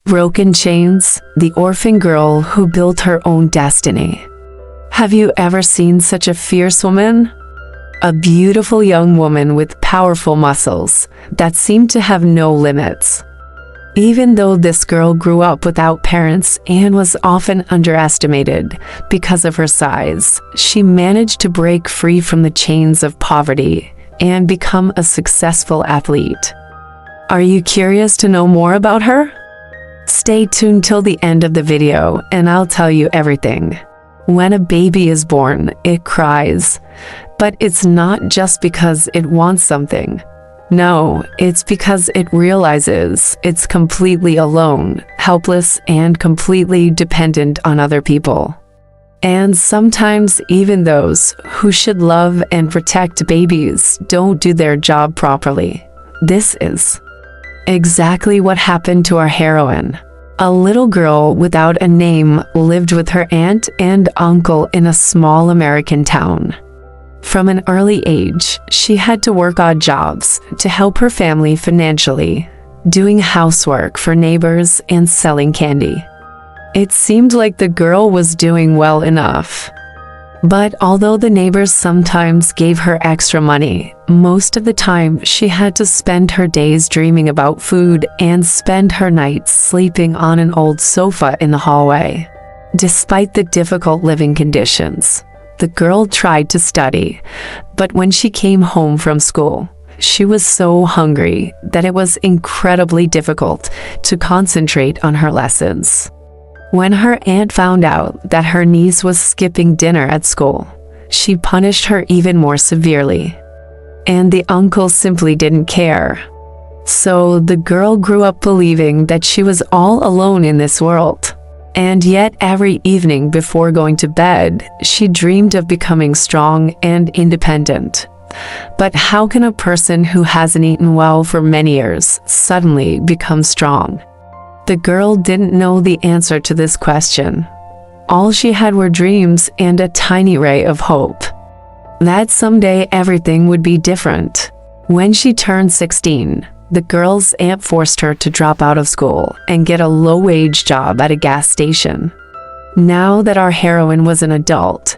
Broken Chains, the orphan girl who built her own destiny. Have you ever seen such a fierce woman? A beautiful young woman with powerful muscles that seemed to have no limits. Even though this girl grew up without parents and was often underestimated because of her size, she managed to break free from the chains of poverty and become a successful athlete. Are you curious to know more about her? Stay tuned till the end of the video and I'll tell you everything. When a baby is born, it cries, but it's not just because it wants something. No, it's because it realizes it's completely alone, helpless, and completely dependent on other people. And sometimes even those who should love and protect babies don't do their job properly. This is exactly what happened to our heroine. A little girl without a name lived with her aunt and uncle in a small American town. From an early age, she had to work odd jobs to help her family financially, doing housework for neighbors and selling candy. It seemed like the girl was doing well enough. But although the neighbors sometimes gave her extra money, most of the time she had to spend her days dreaming about food and spend her nights sleeping on an old sofa in the hallway. Despite the difficult living conditions, the girl tried to study, but when she came home from school, she was so hungry that it was incredibly difficult to concentrate on her lessons. When her aunt found out that her niece was skipping dinner at school, she punished her even more severely. And the uncle simply didn't care. So the girl grew up believing that she was all alone in this world. And yet every evening before going to bed, she dreamed of becoming strong and independent. But how can a person who hasn't eaten well for many years suddenly become strong? The girl didn't know the answer to this question. All she had were dreams and a tiny ray of hope that someday everything would be different. When she turned 16, the girl's aunt forced her to drop out of school and get a low-wage job at a gas station. Now that our heroine was an adult,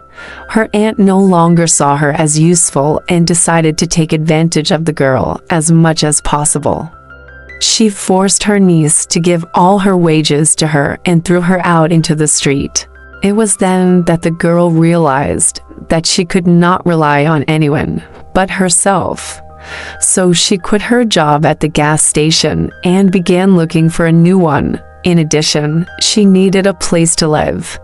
her aunt no longer saw her as useful and decided to take advantage of the girl as much as possible. She forced her niece to give all her wages to her and threw her out into the street. It was then that the girl realized that she could not rely on anyone but herself. So she quit her job at the gas station and began looking for a new one. In addition, she needed a place to live.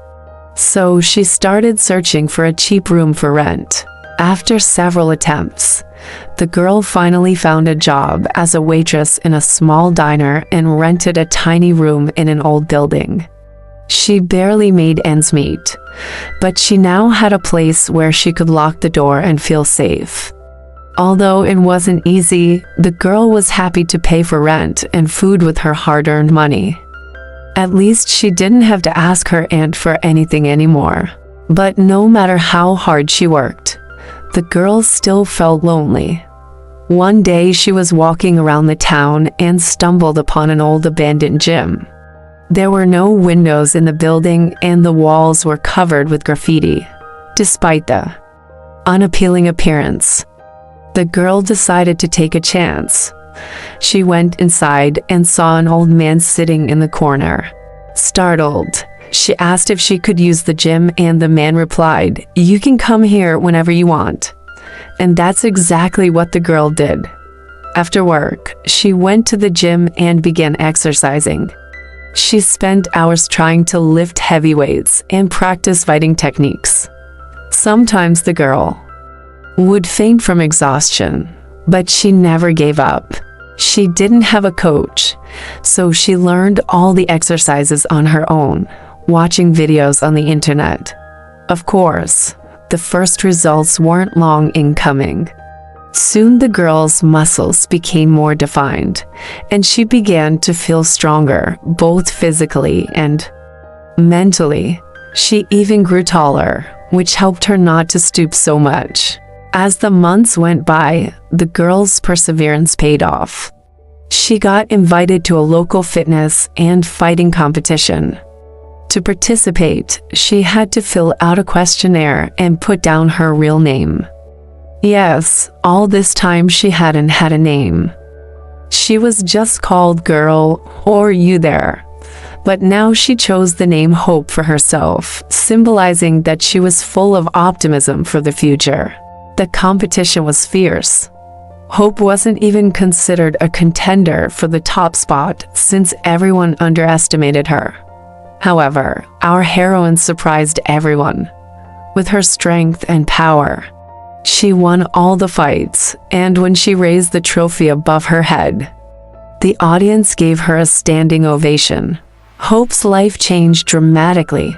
So she started searching for a cheap room for rent. After several attempts, the girl finally found a job as a waitress in a small diner and rented a tiny room in an old building. She barely made ends meet, but she now had a place where she could lock the door and feel safe. Although it wasn't easy, the girl was happy to pay for rent and food with her hard-earned money. At least she didn't have to ask her aunt for anything anymore. But no matter how hard she worked, the girl still felt lonely. One day she was walking around the town and stumbled upon an old abandoned gym. There were no windows in the building and the walls were covered with graffiti. Despite the unappealing appearance, the girl decided to take a chance. She went inside and saw an old man sitting in the corner. Startled, she asked if she could use the gym and the man replied, "You can come here whenever you want." And that's exactly what the girl did. After work, she went to the gym and began exercising. She spent hours trying to lift heavy weights and practice fighting techniques. Sometimes the girl would faint from exhaustion, but she never gave up. She didn't have a coach, so she learned all the exercises on her own, watching videos on the internet. Of course, the first results weren't long in coming. Soon the girl's muscles became more defined, and she began to feel stronger, both physically and mentally. She even grew taller, which helped her not to stoop so much. As the months went by, the girl's perseverance paid off. She got invited to a local fitness and fighting competition. To participate, she had to fill out a questionnaire and put down her real name. Yes, all this time she hadn't had a name. She was just called Girl or You There. But now she chose the name Hope for herself, symbolizing that she was full of optimism for the future. The competition was fierce. Hope wasn't even considered a contender for the top spot since everyone underestimated her. However, our heroine surprised everyone. With her strength and power, she won all the fights, and when she raised the trophy above her head, the audience gave her a standing ovation. Hope's life changed dramatically.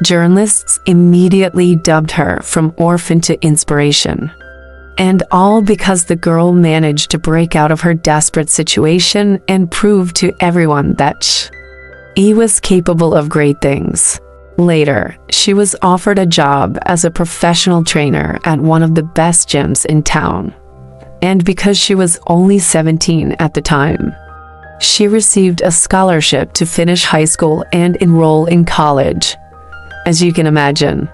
Journalists immediately dubbed her from orphan to inspiration. And all because the girl managed to break out of her desperate situation and prove to everyone that she was capable of great things. Later, she was offered a job as a professional trainer at one of the best gyms in town. And because she was only 17 at the time, she received a scholarship to finish high school and enroll in college. As you can imagine,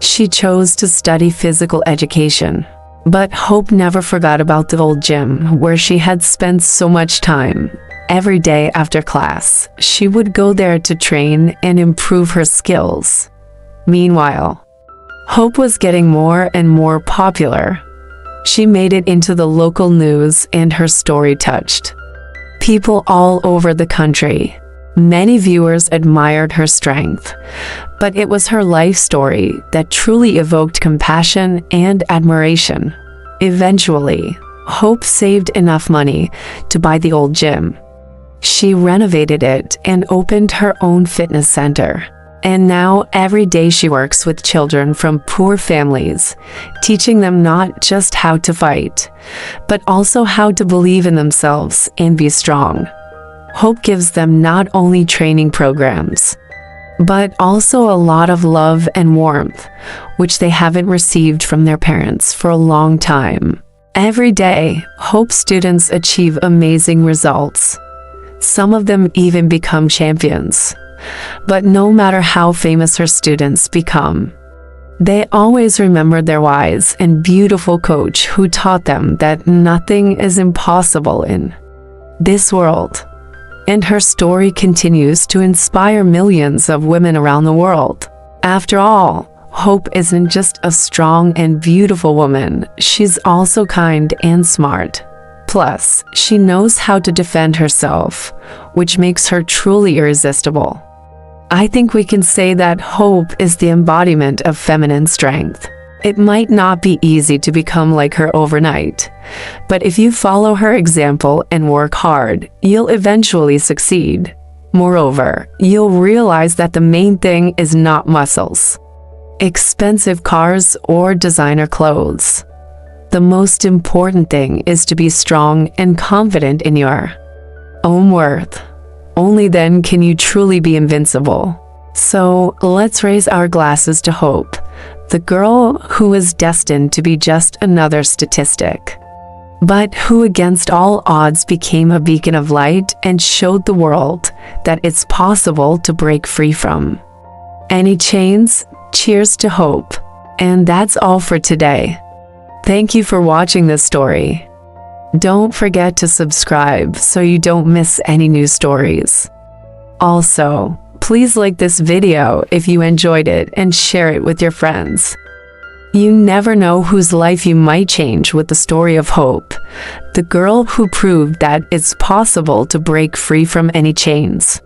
she chose to study physical education. But Hope never forgot about the old gym where she had spent so much time. Every day after class, she would go there to train and improve her skills. Meanwhile, Hope was getting more and more popular. She made it into the local news and her story touched people all over the country. Many viewers admired her strength, but it was her life story that truly evoked compassion and admiration. Eventually, Hope saved enough money to buy the old gym. She renovated it and opened her own fitness center. And now every day she works with children from poor families, teaching them not just how to fight, but also how to believe in themselves and be strong. Hope gives them not only training programs, but also a lot of love and warmth, which they haven't received from their parents for a long time. Every day, Hope students achieve amazing results. Some of them even become champions. But no matter how famous her students become, they always remember their wise and beautiful coach who taught them that nothing is impossible in this world. And her story continues to inspire millions of women around the world. After all, Hope isn't just a strong and beautiful woman, she's also kind and smart. Plus, she knows how to defend herself, which makes her truly irresistible. I think we can say that Hope is the embodiment of feminine strength. It might not be easy to become like her overnight, but if you follow her example and work hard, you'll eventually succeed. Moreover, you'll realize that the main thing is not muscles, expensive cars, or designer clothes. The most important thing is to be strong and confident in your own worth. Only then can you truly be invincible. So let's raise our glasses to Hope, the girl who was destined to be just another statistic, but who against all odds became a beacon of light and showed the world that it's possible to break free from any chains. Cheers to Hope. And that's all for today. Thank you for watching this story. Don't forget to subscribe so you don't miss any new stories. Also, please like this video if you enjoyed it and share it with your friends. You never know whose life you might change with the story of Hope, the girl who proved that it's possible to break free from any chains.